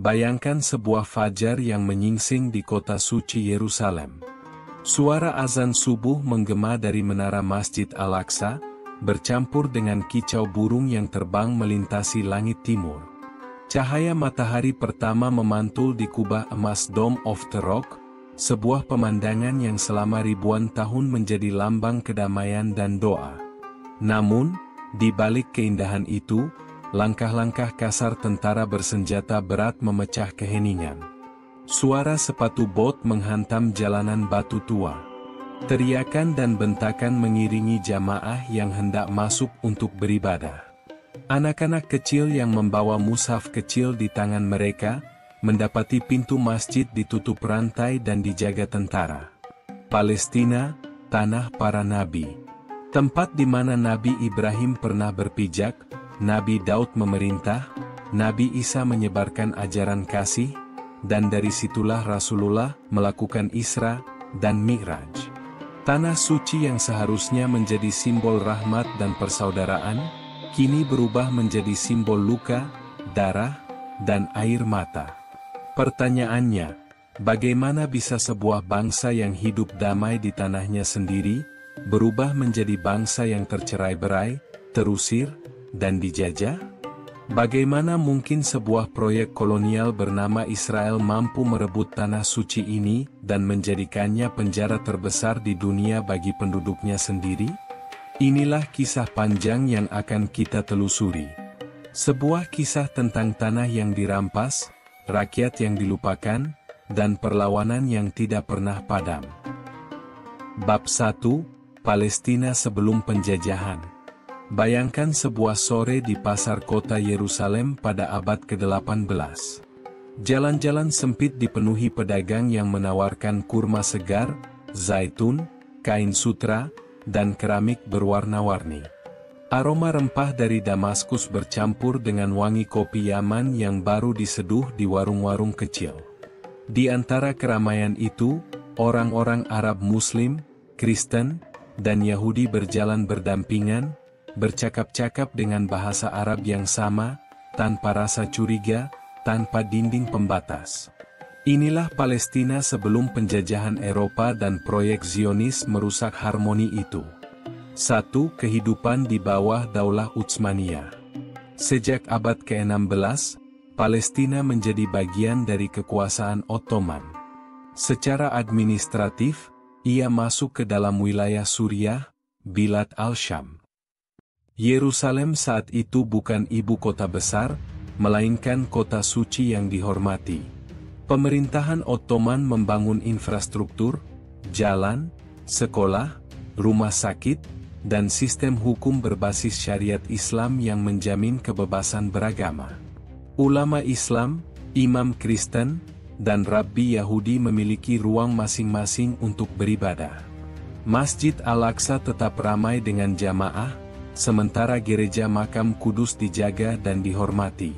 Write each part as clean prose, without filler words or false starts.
Bayangkan sebuah fajar yang menyingsing di kota suci Yerusalem. Suara azan subuh menggema dari menara Masjid Al-Aqsa, bercampur dengan kicau burung yang terbang melintasi langit timur. Cahaya matahari pertama memantul di kubah emas Dome of the Rock, sebuah pemandangan yang selama ribuan tahun menjadi lambang kedamaian dan doa. Namun, di balik keindahan itu, langkah-langkah kasar tentara bersenjata berat memecah keheningan. Suara sepatu bot menghantam jalanan batu tua. Teriakan dan bentakan mengiringi jamaah yang hendak masuk untuk beribadah. Anak-anak kecil yang membawa mushaf kecil di tangan mereka, mendapati pintu masjid ditutup rantai dan dijaga tentara. Palestina, tanah para nabi. Tempat di mana Nabi Ibrahim pernah berpijak, Nabi Daud memerintah, Nabi Isa menyebarkan ajaran kasih, dan dari situlah Rasulullah melakukan Isra dan Mi'raj. Tanah suci yang seharusnya menjadi simbol rahmat dan persaudaraan, kini berubah menjadi simbol luka, darah, dan air mata. Pertanyaannya, bagaimana bisa sebuah bangsa yang hidup damai di tanahnya sendiri, berubah menjadi bangsa yang tercerai-berai, terusir, dan dijajah? Bagaimana mungkin sebuah proyek kolonial bernama Israel mampu merebut tanah suci ini dan menjadikannya penjara terbesar di dunia bagi penduduknya sendiri? Inilah kisah panjang yang akan kita telusuri. Sebuah kisah tentang tanah yang dirampas, rakyat yang dilupakan, dan perlawanan yang tidak pernah padam. Bab 1, Palestina sebelum penjajahan. Bayangkan sebuah sore di pasar kota Yerusalem pada abad ke-18. Jalan-jalan sempit dipenuhi pedagang yang menawarkan kurma segar, zaitun, kain sutra, dan keramik berwarna-warni. Aroma rempah dari Damaskus bercampur dengan wangi kopi Yaman yang baru diseduh di warung-warung kecil. Di antara keramaian itu, orang-orang Arab Muslim, Kristen, dan Yahudi berjalan berdampingan, bercakap-cakap dengan bahasa Arab yang sama, tanpa rasa curiga, tanpa dinding pembatas. Inilah Palestina sebelum penjajahan Eropa dan proyek Zionis merusak harmoni itu. 1. Kehidupan di bawah Daulah Utsmaniyah. Sejak abad ke-16, Palestina menjadi bagian dari kekuasaan Ottoman. Secara administratif, ia masuk ke dalam wilayah Suriah, Bilad al-Syam. Yerusalem saat itu bukan ibu kota besar, melainkan kota suci yang dihormati. Pemerintahan Ottoman membangun infrastruktur, jalan, sekolah, rumah sakit, dan sistem hukum berbasis syariat Islam yang menjamin kebebasan beragama. Ulama Islam, imam Kristen, dan rabbi Yahudi memiliki ruang masing-masing untuk beribadah. Masjid Al-Aqsa tetap ramai dengan jamaah, sementara gereja Makam Kudus dijaga dan dihormati.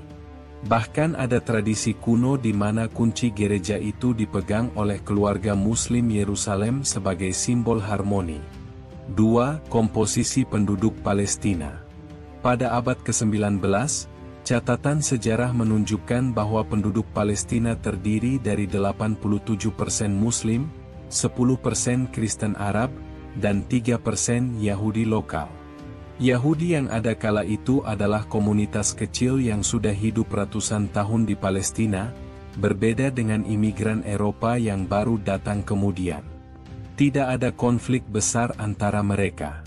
Bahkan ada tradisi kuno di mana kunci gereja itu dipegang oleh keluarga Muslim Yerusalem sebagai simbol harmoni. 2. Komposisi penduduk Palestina. Pada abad ke-19, catatan sejarah menunjukkan bahwa penduduk Palestina terdiri dari 87% Muslim, 10% Kristen Arab, dan 3% Yahudi lokal. Yahudi yang ada kala itu adalah komunitas kecil yang sudah hidup ratusan tahun di Palestina, berbeda dengan imigran Eropa yang baru datang kemudian. Tidak ada konflik besar antara mereka.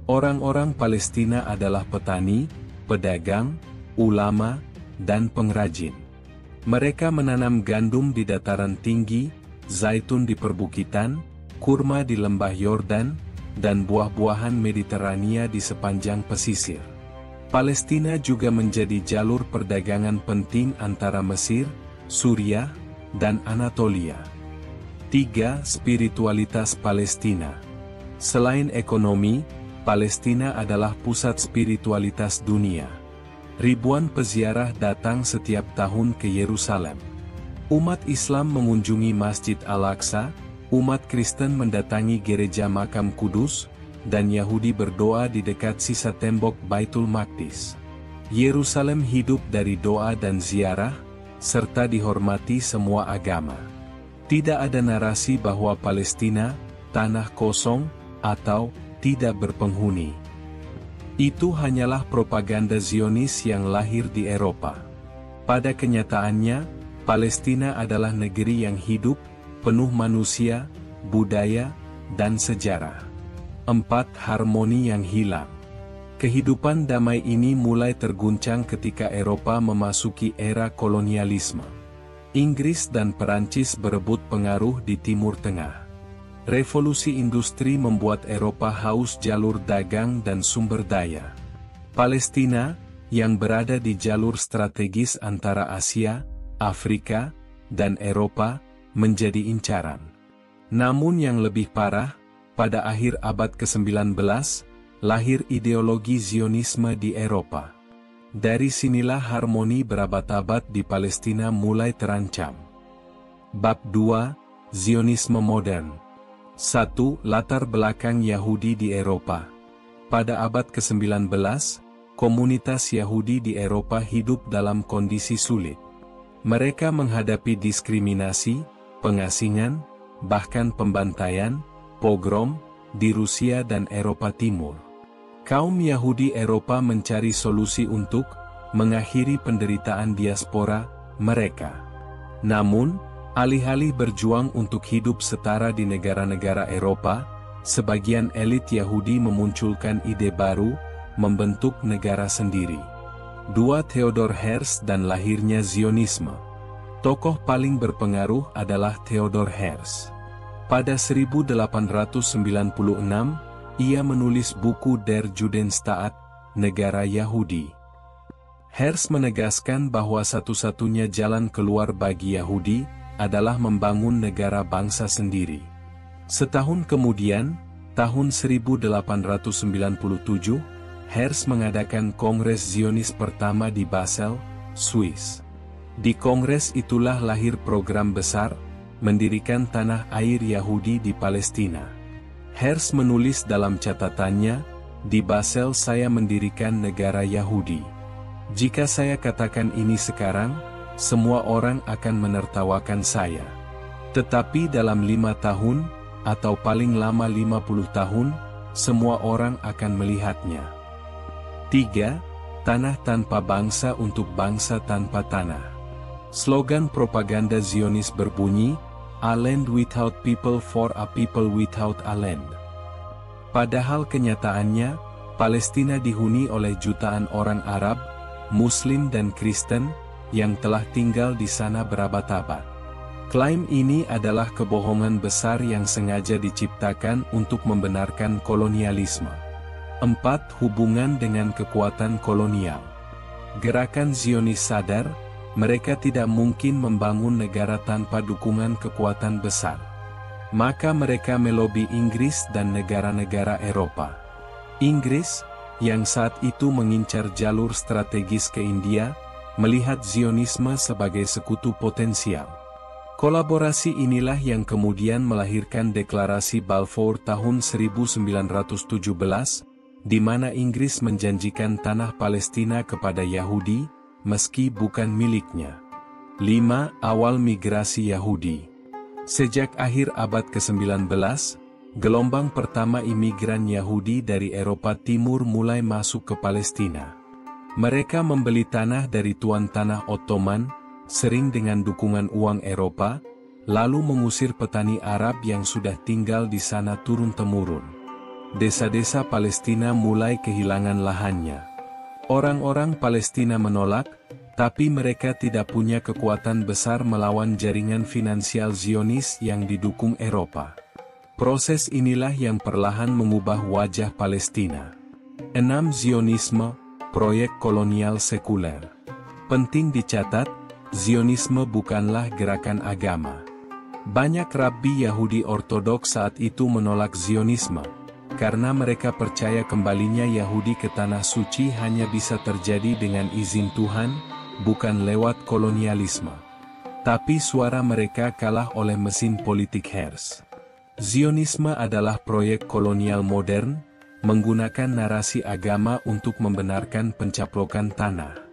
Orang-orang Palestina adalah petani, pedagang, ulama, dan pengrajin. Mereka menanam gandum di dataran tinggi, zaitun di perbukitan, kurma di lembah Yordan, dan buah-buahan Mediterania di sepanjang pesisir. Palestina juga menjadi jalur perdagangan penting antara Mesir, Suriah, dan Anatolia. 3. Spiritualitas Palestina. Selain ekonomi, Palestina adalah pusat spiritualitas dunia. Ribuan peziarah datang setiap tahun ke Yerusalem. Umat Islam mengunjungi Masjid Al-Aqsa, umat Kristen mendatangi gereja Makam Kudus, dan Yahudi berdoa di dekat sisa tembok Baitul Maqdis. Yerusalem hidup dari doa dan ziarah, serta dihormati semua agama. Tidak ada narasi bahwa Palestina, tanah kosong, atau tidak berpenghuni. Itu hanyalah propaganda Zionis yang lahir di Eropa. Pada kenyataannya, Palestina adalah negeri yang hidup, penuh manusia, budaya, dan sejarah. 4. Harmoni yang hilang. Kehidupan damai ini mulai terguncang ketika Eropa memasuki era kolonialisme. Inggris dan Perancis berebut pengaruh di Timur Tengah. Revolusi industri membuat Eropa haus jalur dagang dan sumber daya. Palestina, yang berada di jalur strategis antara Asia, Afrika, dan Eropa, menjadi incaran. Namun yang lebih parah, pada akhir abad ke-19, lahir ideologi Zionisme di Eropa. Dari sinilah harmoni berabad-abad di Palestina mulai terancam. Bab 2, Zionisme Modern. 1. Latar belakang Yahudi di Eropa. Pada abad ke-19, komunitas Yahudi di Eropa hidup dalam kondisi sulit. Mereka menghadapi diskriminasi, pengasingan, bahkan pembantaian, pogrom, di Rusia dan Eropa Timur. Kaum Yahudi Eropa mencari solusi untuk mengakhiri penderitaan diaspora mereka. Namun, alih-alih berjuang untuk hidup setara di negara-negara Eropa, sebagian elit Yahudi memunculkan ide baru, membentuk negara sendiri. 2. Theodor Herzl dan lahirnya Zionisme. Tokoh paling berpengaruh adalah Theodor Herzl. Pada 1896, ia menulis buku Der Judenstaat, Negara Yahudi. Herzl menegaskan bahwa satu-satunya jalan keluar bagi Yahudi adalah membangun negara bangsa sendiri. Setahun kemudian, tahun 1897, Herzl mengadakan Kongres Zionis pertama di Basel, Swiss. Di kongres itulah lahir program besar, mendirikan tanah air Yahudi di Palestina. Herzl menulis dalam catatannya, "Di Basel saya mendirikan negara Yahudi. Jika saya katakan ini sekarang, semua orang akan menertawakan saya. Tetapi dalam 5 tahun, atau paling lama 50 tahun, semua orang akan melihatnya." 3. Tanah tanpa bangsa untuk bangsa tanpa tanah. Slogan propaganda Zionis berbunyi, "A land without people for a people without a land." Padahal kenyataannya, Palestina dihuni oleh jutaan orang Arab, Muslim dan Kristen, yang telah tinggal di sana berabad-abad. Klaim ini adalah kebohongan besar yang sengaja diciptakan untuk membenarkan kolonialisme. 4. Hubungan dengan kekuatan kolonial. Gerakan Zionis sadar, mereka tidak mungkin membangun negara tanpa dukungan kekuatan besar. Maka mereka melobi Inggris dan negara-negara Eropa. Inggris, yang saat itu mengincar jalur strategis ke India, melihat Zionisme sebagai sekutu potensial. Kolaborasi inilah yang kemudian melahirkan Deklarasi Balfour tahun 1917, di mana Inggris menjanjikan tanah Palestina kepada Yahudi, meski bukan miliknya. 5. Awal migrasi Yahudi. Sejak akhir abad ke-19, gelombang pertama imigran Yahudi dari Eropa Timur mulai masuk ke Palestina. Mereka membeli tanah dari tuan tanah Ottoman, sering dengan dukungan uang Eropa, lalu mengusir petani Arab yang sudah tinggal di sana turun-temurun. Desa-desa Palestina mulai kehilangan lahannya. Orang-orang Palestina menolak, tapi mereka tidak punya kekuatan besar melawan jaringan finansial Zionis yang didukung Eropa. Proses inilah yang perlahan mengubah wajah Palestina. 6. Zionisme, proyek kolonial sekuler. Penting dicatat, Zionisme bukanlah gerakan agama. Banyak rabbi Yahudi Ortodoks saat itu menolak Zionisme, karena mereka percaya kembalinya Yahudi ke Tanah Suci hanya bisa terjadi dengan izin Tuhan, bukan lewat kolonialisme. Tapi suara mereka kalah oleh mesin politik Herzl. Zionisme adalah proyek kolonial modern, menggunakan narasi agama untuk membenarkan pencaplokan tanah.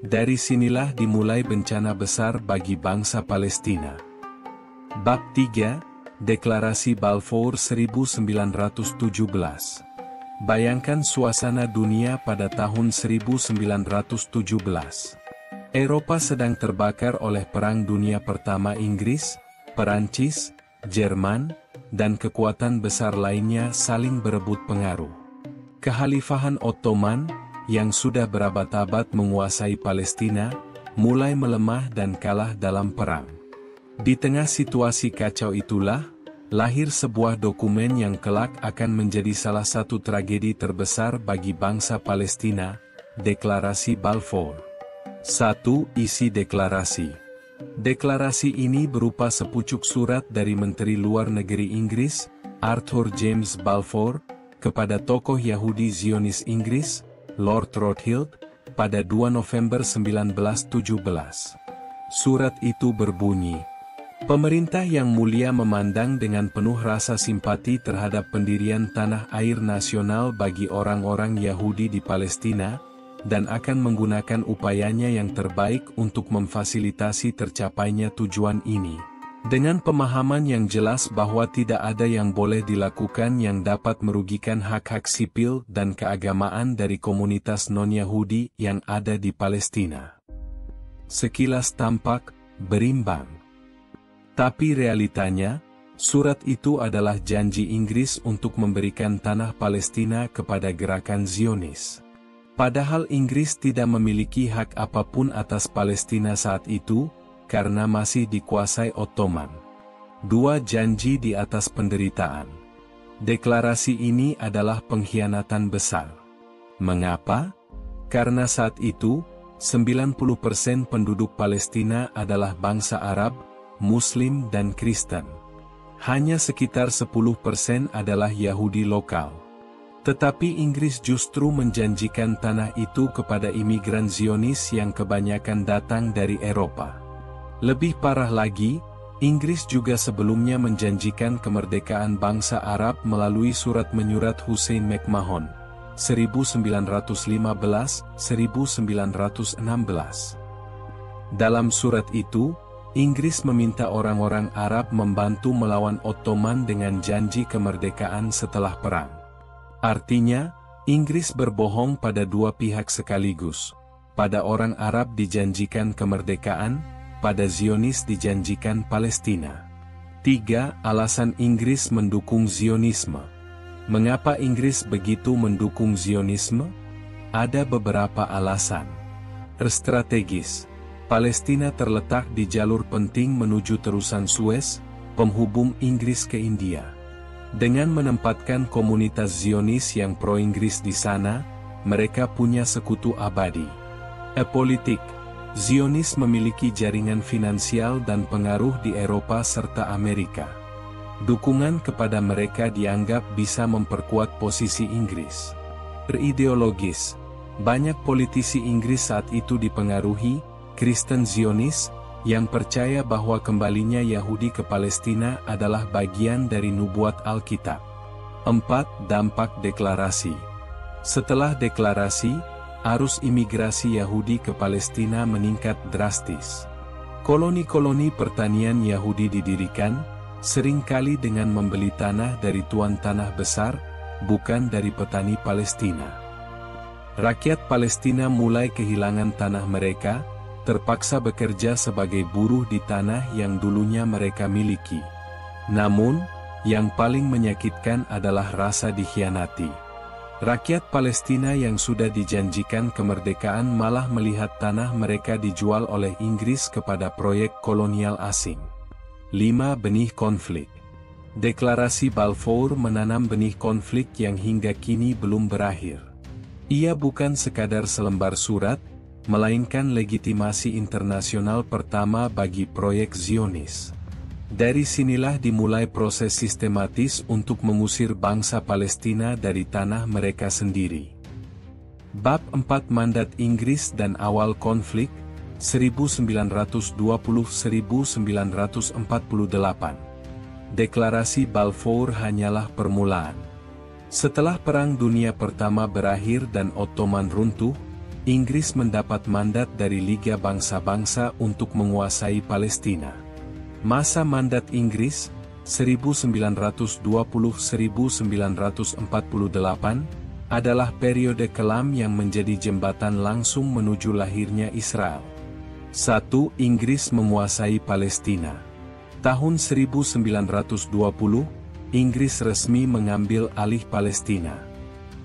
Dari sinilah dimulai bencana besar bagi bangsa Palestina. Bab 3, Deklarasi Balfour 1917. Bayangkan suasana dunia pada tahun 1917. Eropa sedang terbakar oleh Perang Dunia Pertama. Inggris, Perancis, Jerman, dan kekuatan besar lainnya saling berebut pengaruh. Kekhalifahan Ottoman, yang sudah berabad-abad menguasai Palestina, mulai melemah dan kalah dalam perang. Di tengah situasi kacau itulah, lahir sebuah dokumen yang kelak akan menjadi salah satu tragedi terbesar bagi bangsa Palestina, Deklarasi Balfour. 1. Isi deklarasi. Deklarasi ini berupa sepucuk surat dari Menteri Luar Negeri Inggris, Arthur James Balfour, kepada tokoh Yahudi Zionis Inggris, Lord Rothschild, pada 2 November 1917. Surat itu berbunyi, "Pemerintah yang mulia memandang dengan penuh rasa simpati terhadap pendirian tanah air nasional bagi orang-orang Yahudi di Palestina, dan akan menggunakan upayanya yang terbaik untuk memfasilitasi tercapainya tujuan ini. Dengan pemahaman yang jelas bahwa tidak ada yang boleh dilakukan yang dapat merugikan hak-hak sipil dan keagamaan dari komunitas non-Yahudi yang ada di Palestina." Sekilas tampak berimbang. Tapi realitanya, surat itu adalah janji Inggris untuk memberikan tanah Palestina kepada gerakan Zionis. Padahal Inggris tidak memiliki hak apapun atas Palestina saat itu, karena masih dikuasai Ottoman. 2 janji di atas penderitaan. Deklarasi ini adalah pengkhianatan besar. Mengapa? Karena saat itu, 90% penduduk Palestina adalah bangsa Arab, Muslim dan Kristen. Hanya sekitar 10% adalah Yahudi lokal. Tetapi Inggris justru menjanjikan tanah itu kepada imigran Zionis yang kebanyakan datang dari Eropa. Lebih parah lagi, Inggris juga sebelumnya menjanjikan kemerdekaan bangsa Arab melalui surat menyurat Hussein McMahon, 1915-1916. Dalam surat itu, Inggris meminta orang-orang Arab membantu melawan Ottoman dengan janji kemerdekaan setelah perang. Artinya, Inggris berbohong pada dua pihak sekaligus. Pada orang Arab dijanjikan kemerdekaan, pada Zionis dijanjikan Palestina. 3. Alasan Inggris mendukung Zionisme. Mengapa Inggris begitu mendukung Zionisme? Ada beberapa alasan. Strategis. Palestina terletak di jalur penting menuju terusan Suez, penghubung Inggris ke India. Dengan menempatkan komunitas Zionis yang pro-Inggris di sana, mereka punya sekutu abadi. Politik. Zionis memiliki jaringan finansial dan pengaruh di Eropa serta Amerika. Dukungan kepada mereka dianggap bisa memperkuat posisi Inggris. Ideologis. Banyak politisi Inggris saat itu dipengaruhi Kristen Zionis, yang percaya bahwa kembalinya Yahudi ke Palestina adalah bagian dari nubuat Alkitab. 4. Dampak deklarasi. Setelah deklarasi, arus imigrasi Yahudi ke Palestina meningkat drastis. Koloni-koloni pertanian Yahudi didirikan, seringkali dengan membeli tanah dari tuan tanah besar, bukan dari petani Palestina. Rakyat Palestina mulai kehilangan tanah mereka, terpaksa bekerja sebagai buruh di tanah yang dulunya mereka miliki. Namun, yang paling menyakitkan adalah rasa dikhianati. Rakyat Palestina yang sudah dijanjikan kemerdekaan malah melihat tanah mereka dijual oleh Inggris kepada proyek kolonial asing. 5. Benih konflik. Deklarasi Balfour menanam benih konflik yang hingga kini belum berakhir. Ia bukan sekadar selembar surat, melainkan legitimasi internasional pertama bagi proyek Zionis. Dari sinilah dimulai proses sistematis untuk mengusir bangsa Palestina dari tanah mereka sendiri. Bab 4 Mandat Inggris dan awal konflik, 1920-1948. Deklarasi Balfour hanyalah permulaan. Setelah Perang Dunia Pertama berakhir dan Ottoman runtuh, Inggris mendapat mandat dari Liga Bangsa-Bangsa untuk menguasai Palestina. Masa mandat Inggris, 1920-1948, adalah periode kelam yang menjadi jembatan langsung menuju lahirnya Israel. 1. Inggris menguasai Palestina. Tahun 1920, Inggris resmi mengambil alih Palestina.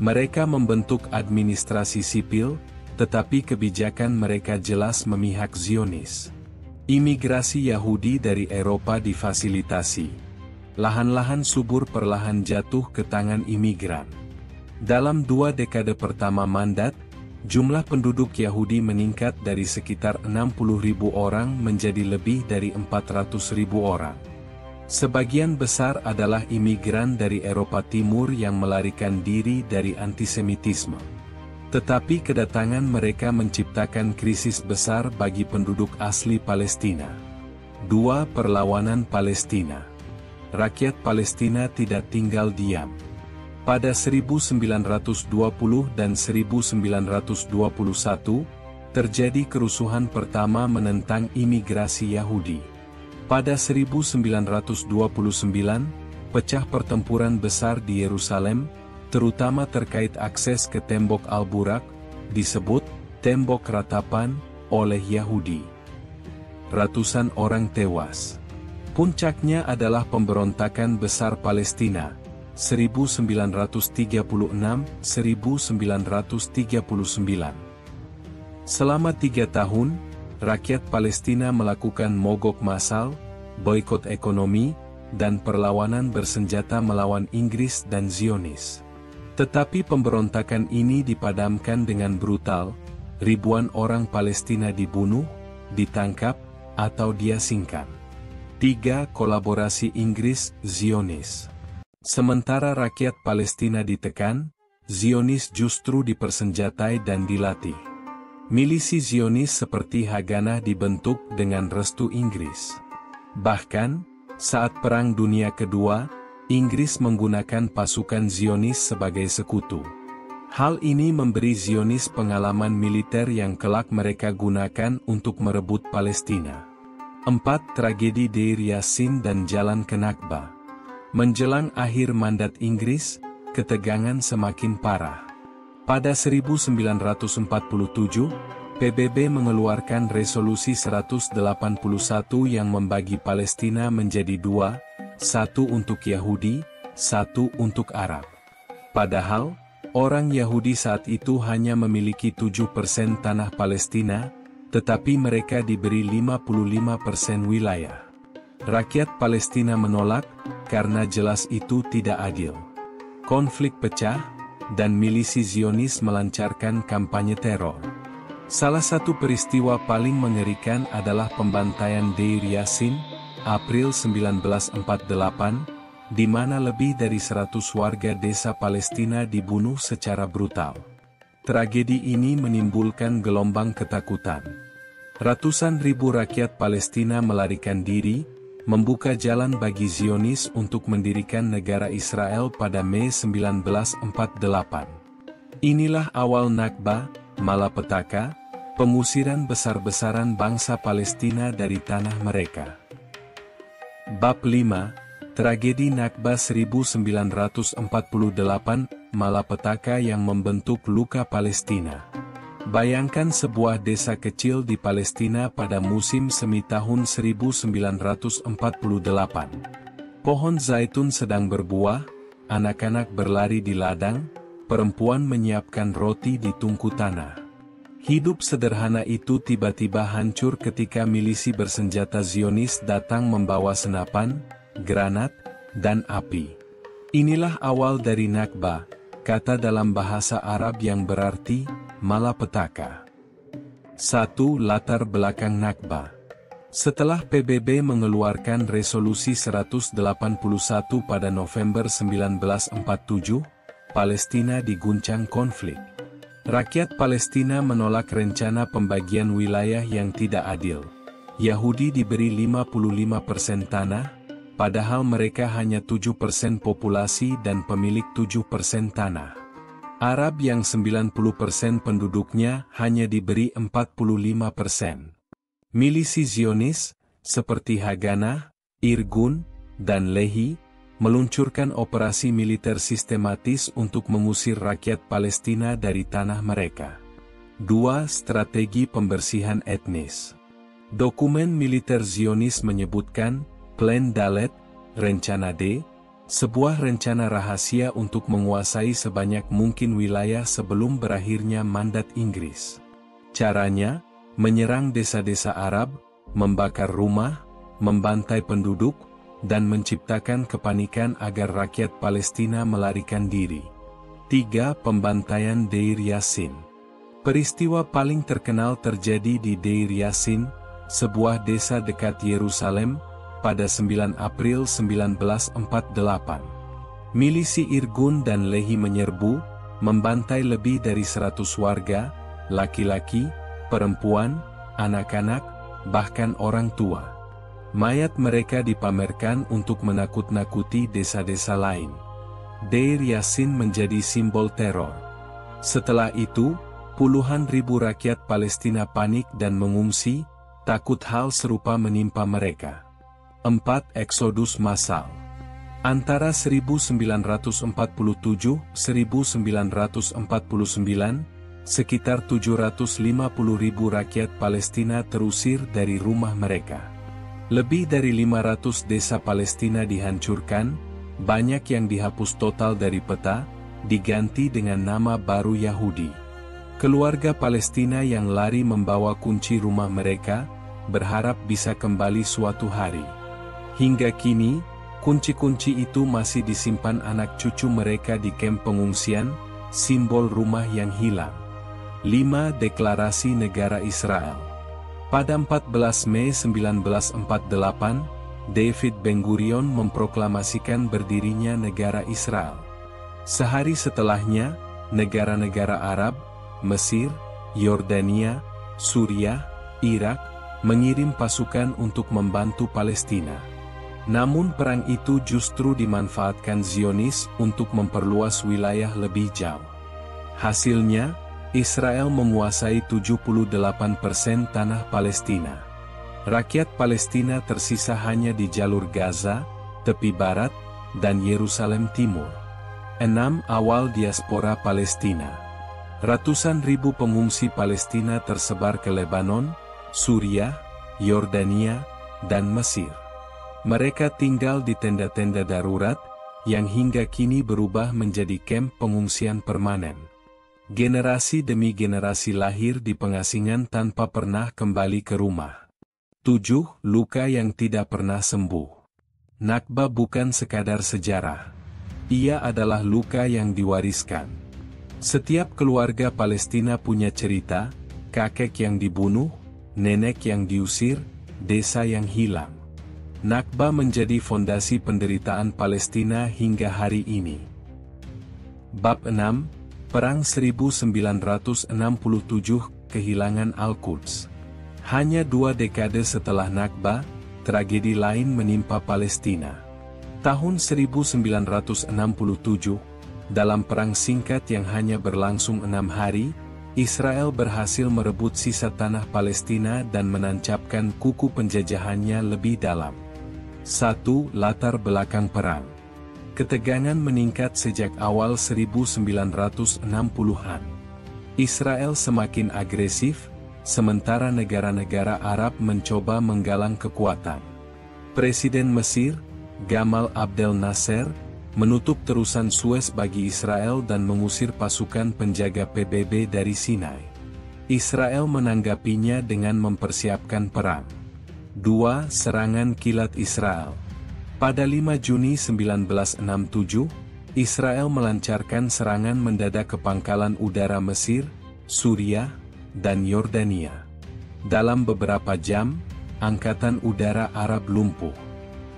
Mereka membentuk administrasi sipil, tetapi kebijakan mereka jelas memihak Zionis. Imigrasi Yahudi dari Eropa difasilitasi. Lahan-lahan subur perlahan jatuh ke tangan imigran. Dalam 2 dekade pertama mandat, jumlah penduduk Yahudi meningkat dari sekitar 60.000 orang menjadi lebih dari 400.000 orang. Sebagian besar adalah imigran dari Eropa Timur yang melarikan diri dari antisemitisme. Tetapi kedatangan mereka menciptakan krisis besar bagi penduduk asli Palestina. 2. Perlawanan Palestina. Rakyat Palestina tidak tinggal diam. Pada 1920 dan 1921, terjadi kerusuhan pertama menentang imigrasi Yahudi. Pada 1929, pecah pertempuran besar di Yerusalem, terutama terkait akses ke Tembok Al-Burak, disebut Tembok Ratapan, oleh Yahudi. Ratusan orang tewas. Puncaknya adalah pemberontakan besar Palestina, 1936-1939. Selama 3 tahun, rakyat Palestina melakukan mogok massal, boikot ekonomi, dan perlawanan bersenjata melawan Inggris dan Zionis. Tetapi pemberontakan ini dipadamkan dengan brutal, ribuan orang Palestina dibunuh, ditangkap, atau diasingkan. 3. Kolaborasi Inggris-Zionis. Sementara rakyat Palestina ditekan, Zionis justru dipersenjatai dan dilatih. Milisi Zionis seperti Haganah dibentuk dengan restu Inggris. Bahkan, saat Perang Dunia Kedua, Inggris menggunakan pasukan Zionis sebagai sekutu. Hal ini memberi Zionis pengalaman militer yang kelak mereka gunakan untuk merebut Palestina. 4. Tragedi Deir Yassin dan Jalan ke Nakba. Menjelang akhir mandat Inggris, ketegangan semakin parah. Pada 1947, PBB mengeluarkan resolusi 181 yang membagi Palestina menjadi 2, 1 untuk Yahudi, 1 untuk Arab. Padahal, orang Yahudi saat itu hanya memiliki 7% tanah Palestina, tetapi mereka diberi 55% wilayah. Rakyat Palestina menolak, karena jelas itu tidak adil. Konflik pecah, dan milisi Zionis melancarkan kampanye teror. Salah satu peristiwa paling mengerikan adalah pembantaian Deir Yassin, April 1948, di mana lebih dari 100 warga desa Palestina dibunuh secara brutal. Tragedi ini menimbulkan gelombang ketakutan. Ratusan ribu rakyat Palestina melarikan diri, membuka jalan bagi Zionis untuk mendirikan negara Israel pada Mei 1948. Inilah awal Nakba, malapetaka, pengusiran besar-besaran bangsa Palestina dari tanah mereka. Bab 5, Tragedi Nakba 1948, malapetaka yang membentuk luka Palestina. Bayangkan sebuah desa kecil di Palestina pada musim semi tahun 1948. Pohon zaitun sedang berbuah, anak-anak berlari di ladang, perempuan menyiapkan roti di tungku tanah. Hidup sederhana itu tiba-tiba hancur ketika milisi bersenjata Zionis datang membawa senapan, granat, dan api. Inilah awal dari Nakba, kata dalam bahasa Arab yang berarti malapetaka. 1. Latar belakang Nakba. Setelah PBB mengeluarkan resolusi 181 pada November 1947, Palestina diguncang konflik. Rakyat Palestina menolak rencana pembagian wilayah yang tidak adil. Yahudi diberi 55% tanah, padahal mereka hanya 7% populasi dan pemilik 7% tanah. Arab yang 90% penduduknya hanya diberi 45%. Milisi Zionis, seperti Haganah, Irgun, dan Lehi, meluncurkan operasi militer sistematis untuk mengusir rakyat Palestina dari tanah mereka. 2. Strategi pembersihan etnis. Dokumen militer Zionis menyebutkan, Plan Dalet, Rencana D, sebuah rencana rahasia untuk menguasai sebanyak mungkin wilayah sebelum berakhirnya mandat Inggris. Caranya, menyerang desa-desa Arab, membakar rumah, membantai penduduk, dan menciptakan kepanikan agar rakyat Palestina melarikan diri. 3. Pembantaian Deir Yassin. Peristiwa paling terkenal terjadi di Deir Yassin, sebuah desa dekat Yerusalem, pada 9 April 1948. Milisi Irgun dan Lehi menyerbu, membantai lebih dari 100 warga, laki-laki, perempuan, anak-anak, bahkan orang tua. Mayat mereka dipamerkan untuk menakut-nakuti desa-desa lain. Deir Yassin menjadi simbol teror. Setelah itu, puluhan ribu rakyat Palestina panik dan mengungsi, takut hal serupa menimpa mereka. 4. Eksodus massal. Antara 1947-1949, sekitar 750.000 rakyat Palestina terusir dari rumah mereka. Lebih dari 500 desa Palestina dihancurkan, banyak yang dihapus total dari peta, diganti dengan nama baru Yahudi. Keluarga Palestina yang lari membawa kunci rumah mereka, berharap bisa kembali suatu hari. Hingga kini, kunci-kunci itu masih disimpan anak cucu mereka di kamp pengungsian, simbol rumah yang hilang. 5. Deklarasi Negara Israel. Pada 14 Mei 1948, David Ben-Gurion memproklamasikan berdirinya negara Israel. Sehari setelahnya, negara-negara Arab, Mesir, Yordania, Suriah, Irak, mengirim pasukan untuk membantu Palestina. Namun perang itu justru dimanfaatkan Zionis untuk memperluas wilayah lebih jauh. Hasilnya, Israel menguasai 78% tanah Palestina. Rakyat Palestina tersisa hanya di jalur Gaza, tepi barat, dan Yerusalem Timur. 6. Awal diaspora Palestina. Ratusan ribu pengungsi Palestina tersebar ke Lebanon, Suriah, Yordania, dan Mesir. Mereka tinggal di tenda-tenda darurat, yang hingga kini berubah menjadi kamp pengungsian permanen. Generasi demi generasi lahir di pengasingan tanpa pernah kembali ke rumah. 7. Luka yang tidak pernah sembuh. Nakba bukan sekadar sejarah. Ia adalah luka yang diwariskan. Setiap keluarga Palestina punya cerita, kakek yang dibunuh, nenek yang diusir, desa yang hilang. Nakba menjadi fondasi penderitaan Palestina hingga hari ini. Bab 6. Perang 1967, kehilangan Al-Quds. Hanya 2 dekade setelah Nakba, tragedi lain menimpa Palestina. Tahun 1967, dalam perang singkat yang hanya berlangsung 6 hari, Israel berhasil merebut sisa tanah Palestina dan menancapkan kuku penjajahannya lebih dalam. 1. Latar belakang perang. Ketegangan meningkat sejak awal 1960-an. Israel semakin agresif, sementara negara-negara Arab mencoba menggalang kekuatan. Presiden Mesir, Gamal Abdel Nasser, menutup terusan Suez bagi Israel dan mengusir pasukan penjaga PBB dari Sinai. Israel menanggapinya dengan mempersiapkan perang. 2. Serangan kilat Israel. Pada 5 Juni 1967, Israel melancarkan serangan mendadak ke pangkalan udara Mesir, Suriah, dan Yordania. Dalam beberapa jam, Angkatan Udara Arab lumpuh.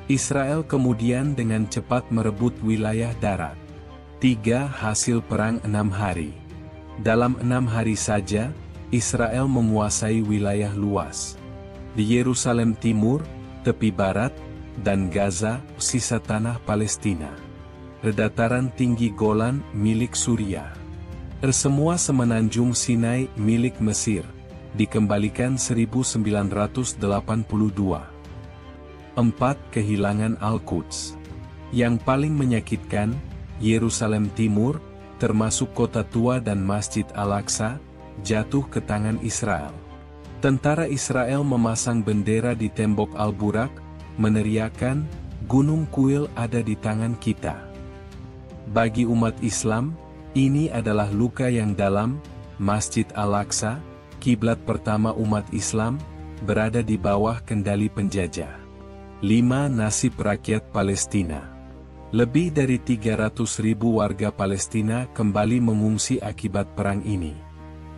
Israel kemudian dengan cepat merebut wilayah darat. 3. Hasil perang 6 hari. Dalam 6 hari saja, Israel menguasai wilayah luas. Di Yerusalem Timur, tepi barat, dan Gaza, sisa tanah Palestina. Dataran tinggi Golan milik Suriah. Semua semenanjung Sinai milik Mesir dikembalikan 1982. 4. Kehilangan Al-Quds. Yang paling menyakitkan, Yerusalem Timur, termasuk kota tua dan Masjid Al-Aqsa, jatuh ke tangan Israel. Tentara Israel memasang bendera di tembok Al-Burak, meneriakkan, Gunung Kuil ada di tangan kita. Bagi umat Islam, ini adalah luka yang dalam. Masjid Al-Aqsa, kiblat pertama umat Islam, berada di bawah kendali penjajah. 5. Nasib rakyat Palestina. Lebih dari 300.000 warga Palestina kembali mengungsi akibat perang ini.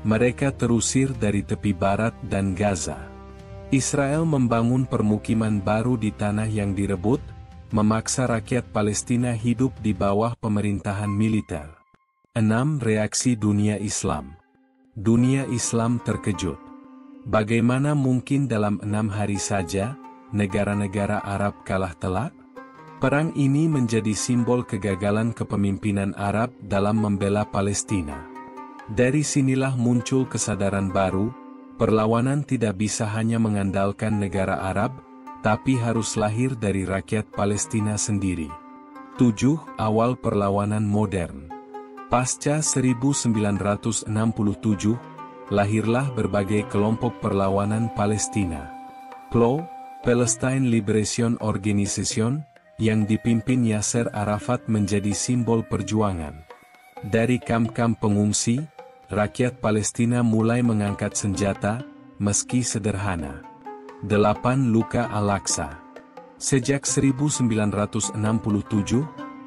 Mereka terusir dari tepi barat dan Gaza. Israel membangun permukiman baru di tanah yang direbut, memaksa rakyat Palestina hidup di bawah pemerintahan militer. 6. Reaksi dunia Islam. Dunia Islam terkejut. Bagaimana mungkin dalam 6 hari saja, negara-negara Arab kalah telak? Perang ini menjadi simbol kegagalan kepemimpinan Arab dalam membela Palestina. Dari sinilah muncul kesadaran baru, perlawanan tidak bisa hanya mengandalkan negara Arab, tapi harus lahir dari rakyat Palestina sendiri. 7. Awal perlawanan modern. Pasca 1967, lahirlah berbagai kelompok perlawanan Palestina. PLO, Palestine Liberation Organization, yang dipimpin Yasser Arafat menjadi simbol perjuangan. Dari kamp-kamp pengungsi, rakyat Palestina mulai mengangkat senjata, meski sederhana. 8. Luka Al-Aqsa. Sejak 1967,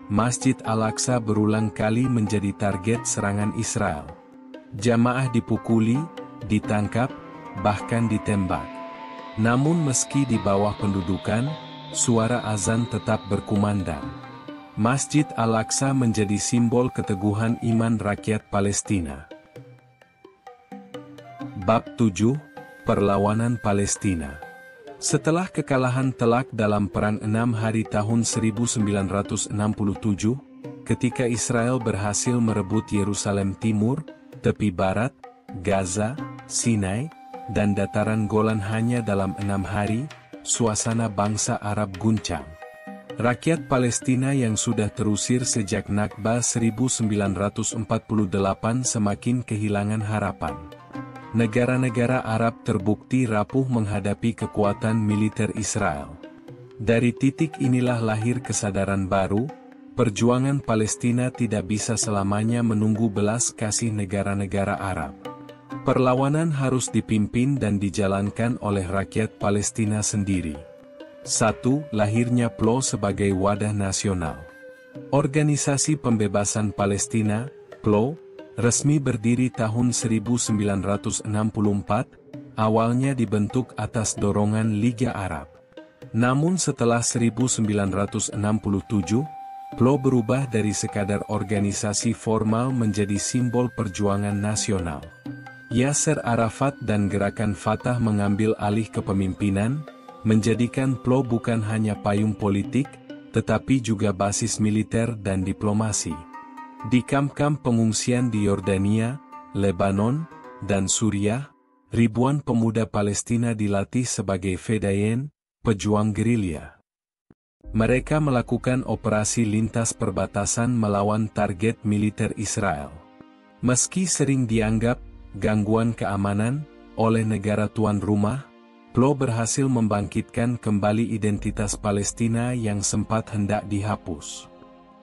Masjid Al-Aqsa berulang kali menjadi target serangan Israel. Jamaah dipukuli, ditangkap, bahkan ditembak. Namun meski di bawah pendudukan, suara azan tetap berkumandang. Masjid Al-Aqsa menjadi simbol keteguhan iman rakyat Palestina. Bab 7. Perlawanan Palestina. Setelah kekalahan telak dalam Perang 6 Hari tahun 1967, ketika Israel berhasil merebut Yerusalem Timur, tepi barat, Gaza, Sinai, dan dataran Golan hanya dalam 6 hari, suasana bangsa Arab guncang. Rakyat Palestina yang sudah terusir sejak Nakba 1948 semakin kehilangan harapan. Negara-negara Arab terbukti rapuh menghadapi kekuatan militer Israel. Dari titik inilah lahir kesadaran baru, perjuangan Palestina tidak bisa selamanya menunggu belas kasih negara-negara Arab. Perlawanan harus dipimpin dan dijalankan oleh rakyat Palestina sendiri. 1. Lahirnya PLO sebagai wadah nasional. Organisasi Pembebasan Palestina, PLO, resmi berdiri tahun 1964, awalnya dibentuk atas dorongan Liga Arab. Namun setelah 1967, PLO berubah dari sekadar organisasi formal menjadi simbol perjuangan nasional. Yasser Arafat dan gerakan Fatah mengambil alih kepemimpinan, menjadikan PLO bukan hanya payung politik, tetapi juga basis militer dan diplomasi. Di kamp-kamp pengungsian di Yordania, Lebanon, dan Suriah, ribuan pemuda Palestina dilatih sebagai fedayeen, pejuang gerilya. Mereka melakukan operasi lintas perbatasan melawan target militer Israel. Meski sering dianggap gangguan keamanan oleh negara tuan rumah, PLO berhasil membangkitkan kembali identitas Palestina yang sempat hendak dihapus.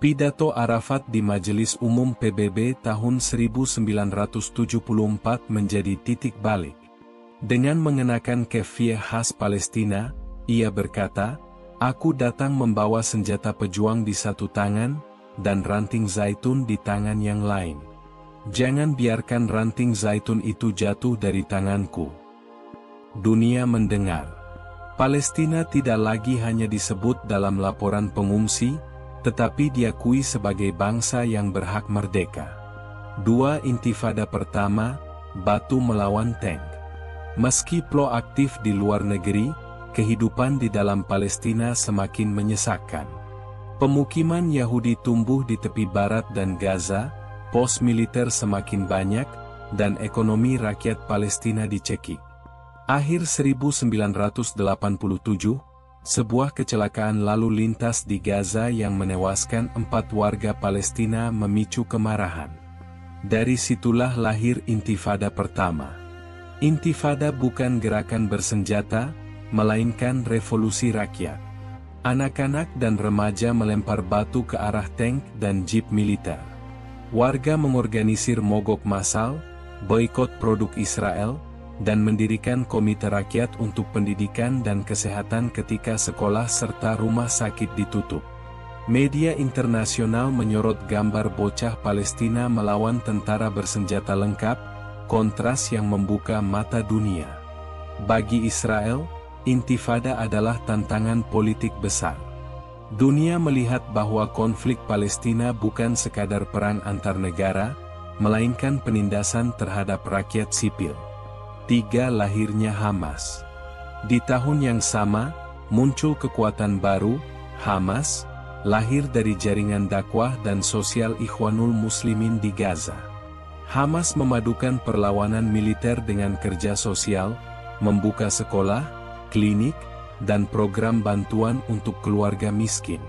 Pidato Arafat di Majelis Umum PBB tahun 1974 menjadi titik balik. Dengan mengenakan kefiyeh khas Palestina, ia berkata, "Aku datang membawa senjata pejuang di satu tangan, dan ranting zaitun di tangan yang lain. Jangan biarkan ranting zaitun itu jatuh dari tanganku." Dunia mendengar. Palestina tidak lagi hanya disebut dalam laporan pengungsi, tetapi diakui sebagai bangsa yang berhak merdeka. 2. Intifada pertama, batu melawan tank. Meski PLO aktif di luar negeri, kehidupan di dalam Palestina semakin menyesakan. Pemukiman Yahudi tumbuh di tepi barat dan Gaza, pos militer semakin banyak, dan ekonomi rakyat Palestina dicekik. Akhir 1987, sebuah kecelakaan lalu lintas di Gaza yang menewaskan 4 warga Palestina memicu kemarahan. Dari situlah lahir Intifada pertama. Intifada bukan gerakan bersenjata, melainkan revolusi rakyat. Anak-anak dan remaja melempar batu ke arah tank dan jeep militer. Warga mengorganisir mogok massal, boikot produk Israel, dan mendirikan komite rakyat untuk pendidikan dan kesehatan ketika sekolah serta rumah sakit ditutup. Media internasional menyorot gambar bocah Palestina melawan tentara bersenjata lengkap, kontras yang membuka mata dunia. Bagi Israel, Intifada adalah tantangan politik besar. Dunia melihat bahwa konflik Palestina bukan sekadar perang antar negara, melainkan penindasan terhadap rakyat sipil. 3. Lahirnya Hamas. Di tahun yang sama, muncul kekuatan baru, Hamas, lahir dari jaringan dakwah dan sosial Ikhwanul Muslimin di Gaza. Hamas memadukan perlawanan militer dengan kerja sosial, membuka sekolah, klinik, dan program bantuan untuk keluarga miskin.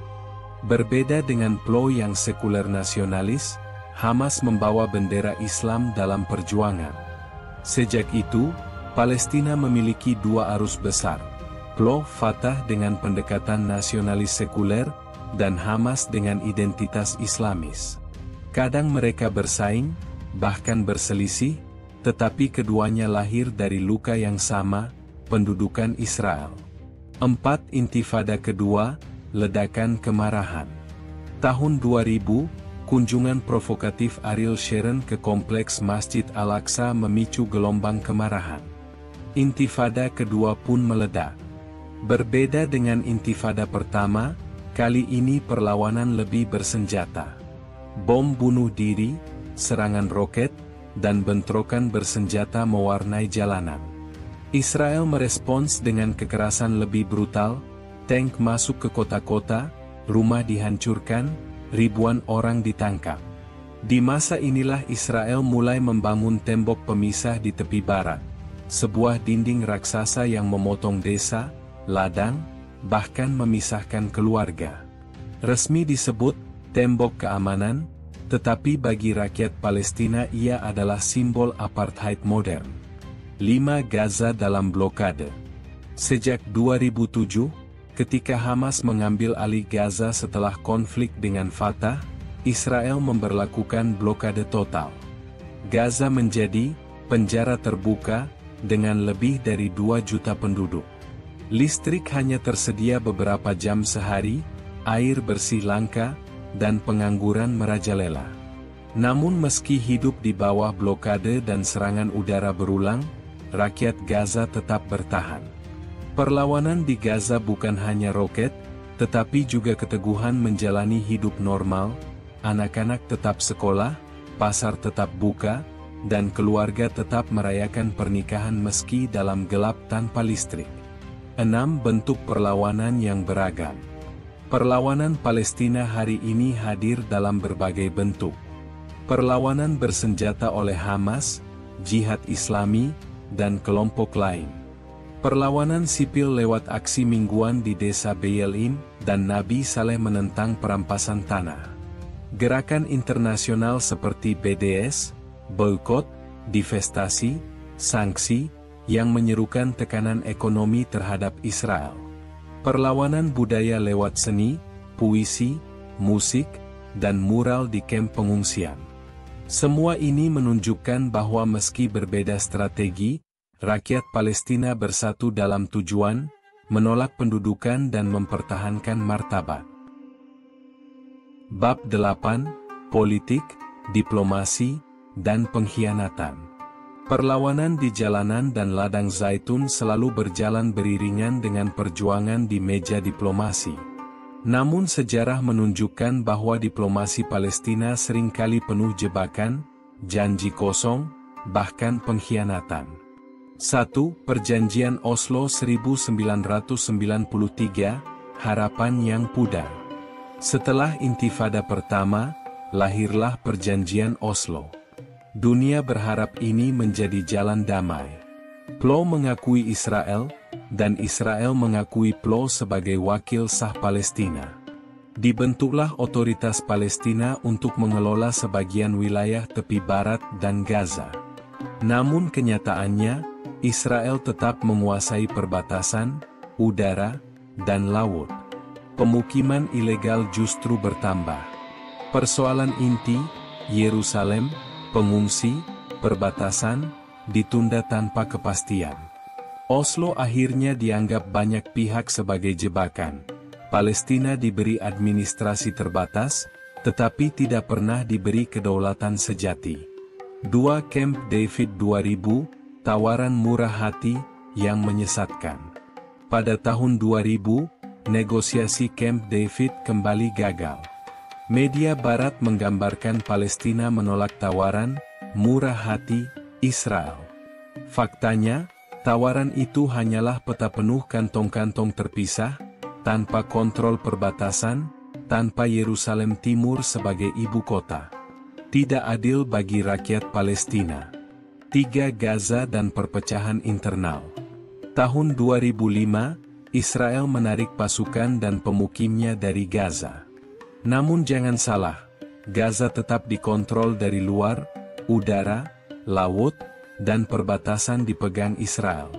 Berbeda dengan PLO yang sekuler nasionalis, Hamas membawa bendera Islam dalam perjuangan. Sejak itu, Palestina memiliki 2 arus besar, PLO Fatah dengan pendekatan nasionalis sekuler, dan Hamas dengan identitas Islamis. Kadang mereka bersaing, bahkan berselisih, tetapi keduanya lahir dari luka yang sama, pendudukan Israel. 4. Intifada kedua, ledakan kemarahan. Tahun 2000, kunjungan provokatif Ariel Sharon ke kompleks Masjid Al-Aqsa memicu gelombang kemarahan. Intifada kedua pun meledak. Berbeda dengan intifada pertama, kali ini perlawanan lebih bersenjata. Bom bunuh diri, serangan roket, dan bentrokan bersenjata mewarnai jalanan. Israel merespons dengan kekerasan lebih brutal, tank masuk ke kota-kota, rumah dihancurkan, ribuan orang ditangkap. Di masa inilah Israel mulai membangun tembok pemisah di tepi barat, sebuah dinding raksasa yang memotong desa, ladang, bahkan memisahkan keluarga. Resmi disebut tembok keamanan, tetapi bagi rakyat Palestina ia adalah simbol apartheid modern. 5. Gaza dalam blokade. Sejak 2007, ketika Hamas mengambil alih Gaza setelah konflik dengan Fatah, Israel memberlakukan blokade total. Gaza menjadi penjara terbuka dengan lebih dari 2 juta penduduk. Listrik hanya tersedia beberapa jam sehari, air bersih langka, dan pengangguran merajalela. Namun meski hidup di bawah blokade dan serangan udara berulang, rakyat Gaza tetap bertahan. Perlawanan di Gaza bukan hanya roket, tetapi juga keteguhan menjalani hidup normal, anak-anak tetap sekolah, pasar tetap buka, dan keluarga tetap merayakan pernikahan meski dalam gelap tanpa listrik. 6. Bentuk perlawanan yang beragam. Perlawanan Palestina hari ini hadir dalam berbagai bentuk. Perlawanan bersenjata oleh Hamas, Jihad Islami, dan kelompok lain. Perlawanan sipil lewat aksi mingguan di desa Beyelim, dan Nabi Saleh menentang perampasan tanah. Gerakan internasional seperti BDS, boikot, divestasi, sanksi, yang menyerukan tekanan ekonomi terhadap Israel. Perlawanan budaya lewat seni, puisi, musik, dan mural di kamp pengungsian. Semua ini menunjukkan bahwa meski berbeda strategi, rakyat Palestina bersatu dalam tujuan, menolak pendudukan dan mempertahankan martabat. Bab 8, Politik, Diplomasi, dan Pengkhianatan. Perlawanan di jalanan dan ladang zaitun selalu berjalan beriringan dengan perjuangan di meja diplomasi. Namun sejarah menunjukkan bahwa diplomasi Palestina seringkali penuh jebakan, janji kosong, bahkan pengkhianatan. 1. Perjanjian Oslo 1993, harapan yang pudar. Setelah Intifada pertama, lahirlah Perjanjian Oslo. Dunia berharap ini menjadi jalan damai. PLO mengakui Israel, dan Israel mengakui PLO sebagai wakil sah Palestina. Dibentuklah Otoritas Palestina untuk mengelola sebagian wilayah tepi barat dan Gaza. Namun kenyataannya, Israel tetap menguasai perbatasan, udara, dan laut. Pemukiman ilegal justru bertambah. Persoalan inti, Yerusalem, pengungsi, perbatasan, ditunda tanpa kepastian. Oslo akhirnya dianggap banyak pihak sebagai jebakan. Palestina diberi administrasi terbatas, tetapi tidak pernah diberi kedaulatan sejati. 2 Camp David 2000, tawaran murah hati, yang menyesatkan. Pada tahun 2000, negosiasi Camp David kembali gagal. Media Barat menggambarkan Palestina menolak tawaran murah hati Israel. Faktanya, tawaran itu hanyalah peta penuh kantong-kantong terpisah, tanpa kontrol perbatasan, tanpa Yerusalem Timur sebagai ibu kota. Tidak adil bagi rakyat Palestina. 3 Gaza dan perpecahan internal. Tahun 2005, Israel menarik pasukan dan pemukimnya dari Gaza. Namun jangan salah, Gaza tetap dikontrol dari luar, udara, laut, dan perbatasan dipegang Israel.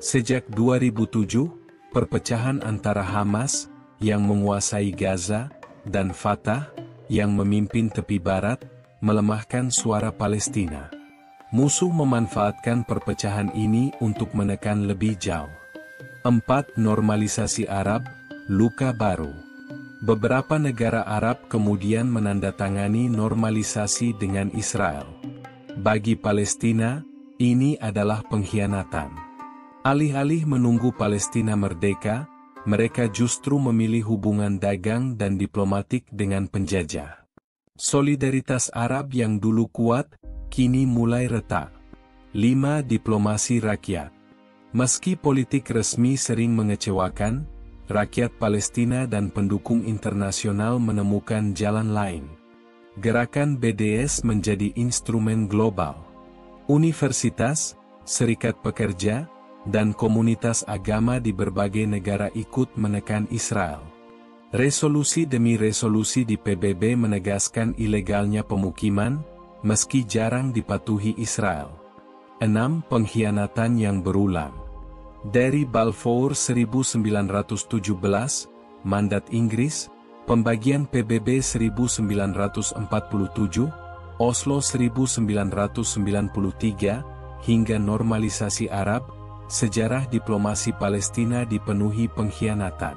Sejak 2007, perpecahan antara Hamas, yang menguasai Gaza, dan Fatah, yang memimpin tepi barat, melemahkan suara Palestina. Musuh memanfaatkan perpecahan ini untuk menekan lebih jauh. 4. Normalisasi Arab, luka baru. Beberapa negara Arab kemudian menandatangani normalisasi dengan Israel. Bagi Palestina, ini adalah pengkhianatan. Alih-alih menunggu Palestina merdeka, mereka justru memilih hubungan dagang dan diplomatik dengan penjajah. Solidaritas Arab yang dulu kuat, kini mulai retak. 5. Diplomasi rakyat. Meski politik resmi sering mengecewakan, rakyat Palestina dan pendukung internasional menemukan jalan lain. Gerakan BDS menjadi instrumen global. Universitas, serikat pekerja, dan komunitas agama di berbagai negara ikut menekan Israel. Resolusi demi resolusi di PBB menegaskan ilegalnya pemukiman, meski jarang dipatuhi Israel. 6. Pengkhianatan yang berulang. Dari Balfour 1917, Mandat Inggris, Pembagian PBB 1947, Oslo 1993, hingga normalisasi Arab, sejarah diplomasi Palestina dipenuhi pengkhianatan.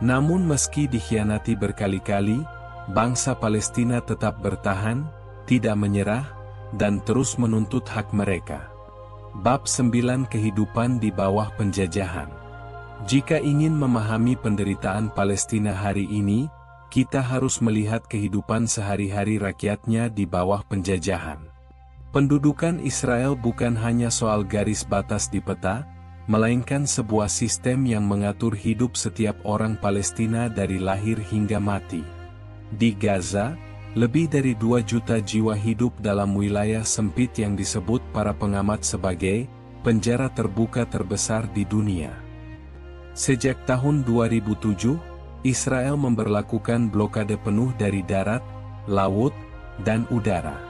Namun meski dikhianati berkali-kali, bangsa Palestina tetap bertahan, tidak menyerah, dan terus menuntut hak mereka. Bab 9 Kehidupan di bawah penjajahan. Jika ingin memahami penderitaan Palestina hari ini, kita harus melihat kehidupan sehari-hari rakyatnya di bawah penjajahan. Pendudukan Israel bukan hanya soal garis batas di peta, melainkan sebuah sistem yang mengatur hidup setiap orang Palestina dari lahir hingga mati. Di Gaza, lebih dari 2 juta jiwa hidup dalam wilayah sempit yang disebut para pengamat sebagai penjara terbuka terbesar di dunia. Sejak tahun 2007, Israel memberlakukan blokade penuh dari darat, laut, dan udara.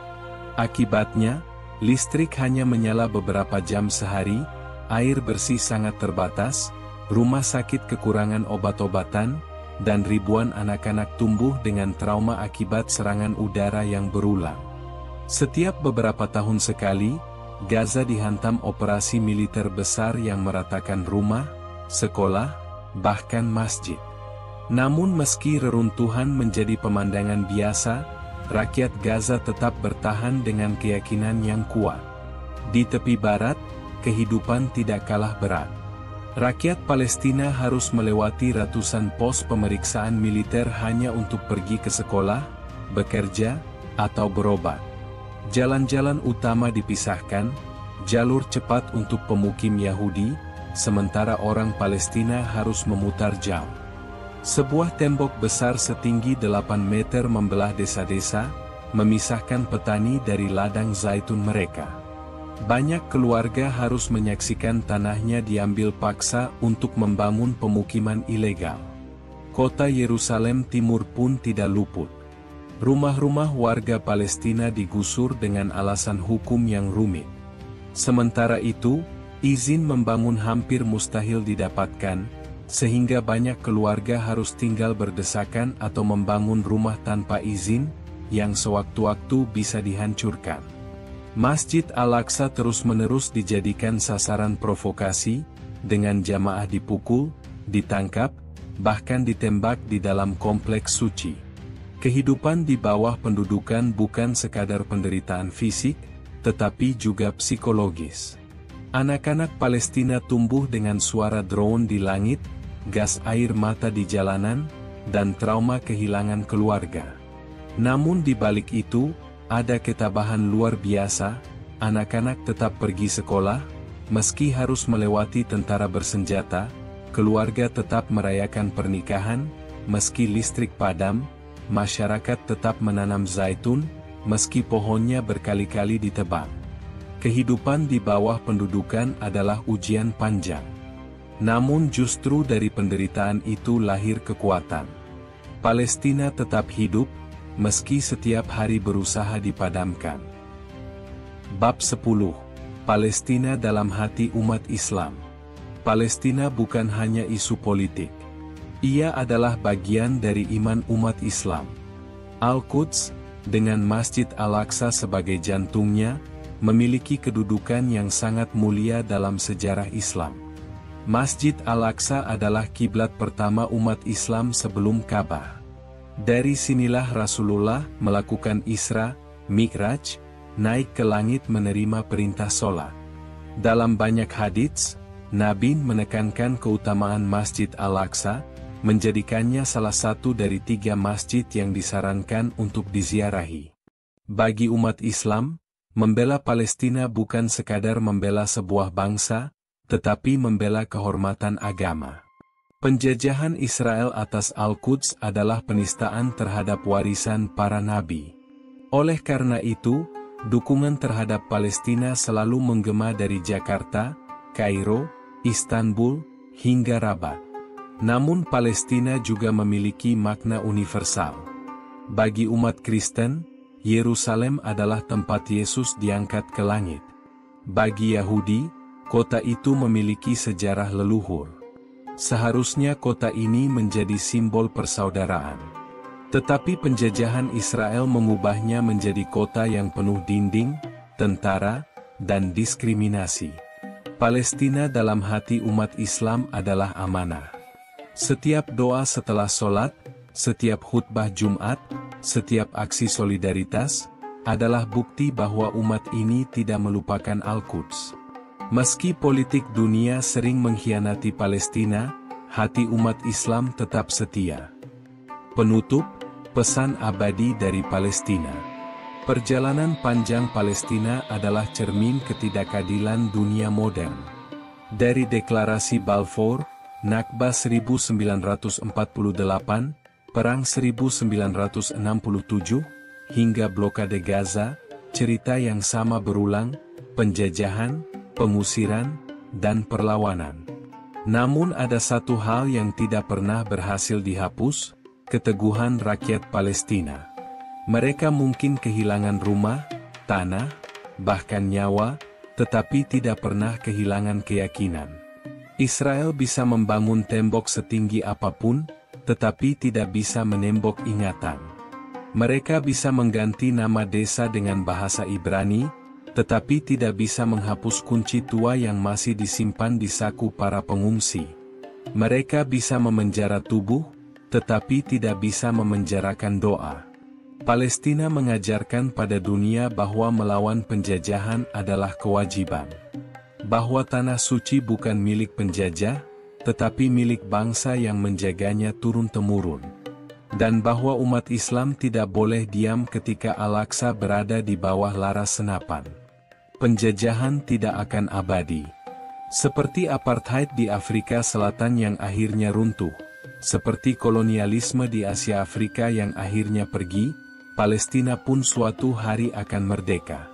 Akibatnya, listrik hanya menyala beberapa jam sehari, air bersih sangat terbatas, rumah sakit kekurangan obat-obatan, dan ribuan anak-anak tumbuh dengan trauma akibat serangan udara yang berulang. Setiap beberapa tahun sekali, Gaza dihantam operasi militer besar yang meratakan rumah, sekolah, bahkan masjid. Namun meski reruntuhan menjadi pemandangan biasa, rakyat Gaza tetap bertahan dengan keyakinan yang kuat. Di tepi barat, kehidupan tidak kalah berat. Rakyat Palestina harus melewati ratusan pos pemeriksaan militer hanya untuk pergi ke sekolah, bekerja, atau berobat. Jalan-jalan utama dipisahkan, jalur cepat untuk pemukim Yahudi, sementara orang Palestina harus memutar jauh. Sebuah tembok besar setinggi 8 meter membelah desa-desa, memisahkan petani dari ladang zaitun mereka. Banyak keluarga harus menyaksikan tanahnya diambil paksa untuk membangun pemukiman ilegal. Kota Yerusalem Timur pun tidak luput. Rumah-rumah warga Palestina digusur dengan alasan hukum yang rumit. Sementara itu, izin membangun hampir mustahil didapatkan, sehingga banyak keluarga harus tinggal berdesakan atau membangun rumah tanpa izin, yang sewaktu-waktu bisa dihancurkan. Masjid Al-Aqsa terus-menerus dijadikan sasaran provokasi, dengan jamaah dipukul, ditangkap, bahkan ditembak di dalam kompleks suci. Kehidupan di bawah pendudukan bukan sekadar penderitaan fisik, tetapi juga psikologis. Anak-anak Palestina tumbuh dengan suara drone di langit, gas air mata di jalanan, dan trauma kehilangan keluarga. Namun di balik itu, ada ketabahan luar biasa, anak-anak tetap pergi sekolah, meski harus melewati tentara bersenjata, keluarga tetap merayakan pernikahan, meski listrik padam, masyarakat tetap menanam zaitun, meski pohonnya berkali-kali ditebang. Kehidupan di bawah pendudukan adalah ujian panjang. Namun justru dari penderitaan itu lahir kekuatan. Palestina tetap hidup, meski setiap hari berusaha dipadamkan. Bab 10. Palestina dalam hati umat Islam. Palestina bukan hanya isu politik. Ia adalah bagian dari iman umat Islam. Al-Quds, dengan Masjid Al-Aqsa sebagai jantungnya, memiliki kedudukan yang sangat mulia dalam sejarah Islam. Masjid Al-Aqsa adalah kiblat pertama umat Islam sebelum Ka'bah. Dari sinilah Rasulullah melakukan Isra, Mi'raj, naik ke langit menerima perintah sholat. Dalam banyak hadits, Nabi menekankan keutamaan Masjid Al-Aqsa, menjadikannya salah satu dari 3 masjid yang disarankan untuk diziarahi. Bagi umat Islam, membela Palestina bukan sekadar membela sebuah bangsa, tetapi membela kehormatan agama. Penjajahan Israel atas Al-Quds adalah penistaan terhadap warisan para nabi. Oleh karena itu, dukungan terhadap Palestina selalu menggema dari Jakarta, Kairo, Istanbul, hingga Rabat. Namun Palestina juga memiliki makna universal. Bagi umat Kristen, Yerusalem adalah tempat Yesus diangkat ke langit. Bagi Yahudi, kota itu memiliki sejarah leluhur. Seharusnya kota ini menjadi simbol persaudaraan. Tetapi penjajahan Israel mengubahnya menjadi kota yang penuh dinding, tentara, dan diskriminasi. Palestina dalam hati umat Islam adalah amanah. Setiap doa setelah sholat, setiap khutbah Jumat, setiap aksi solidaritas, adalah bukti bahwa umat ini tidak melupakan Al-Quds. Meski politik dunia sering mengkhianati Palestina, hati umat Islam tetap setia. Penutup, pesan abadi dari Palestina. Perjalanan panjang Palestina adalah cermin ketidakadilan dunia modern. Dari Deklarasi Balfour, Nakba 1948, Perang 1967, hingga blokade Gaza, cerita yang sama berulang, penjajahan, pengusiran, dan perlawanan. Namun ada satu hal yang tidak pernah berhasil dihapus, keteguhan rakyat Palestina. Mereka mungkin kehilangan rumah, tanah, bahkan nyawa, tetapi tidak pernah kehilangan keyakinan. Israel bisa membangun tembok setinggi apapun, tetapi tidak bisa menembok ingatan. Mereka bisa mengganti nama desa dengan bahasa Ibrani, tetapi tidak bisa menghapus kunci tua yang masih disimpan di saku para pengungsi. Mereka bisa memenjara tubuh, tetapi tidak bisa memenjarakan doa. Palestina mengajarkan pada dunia bahwa melawan penjajahan adalah kewajiban. Bahwa tanah suci bukan milik penjajah, tetapi milik bangsa yang menjaganya turun-temurun. Dan bahwa umat Islam tidak boleh diam ketika Al-Aqsa berada di bawah laras senapan. Penjajahan tidak akan abadi. Seperti apartheid di Afrika Selatan yang akhirnya runtuh, Seperti kolonialisme di Asia Afrika yang akhirnya pergi, Palestina pun suatu hari akan merdeka.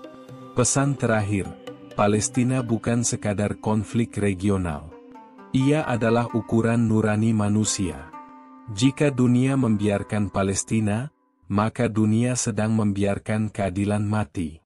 Pesan terakhir, Palestina bukan sekadar konflik regional. Ia adalah ukuran nurani manusia. Jika dunia membiarkan Palestina, maka dunia sedang membiarkan keadilan mati.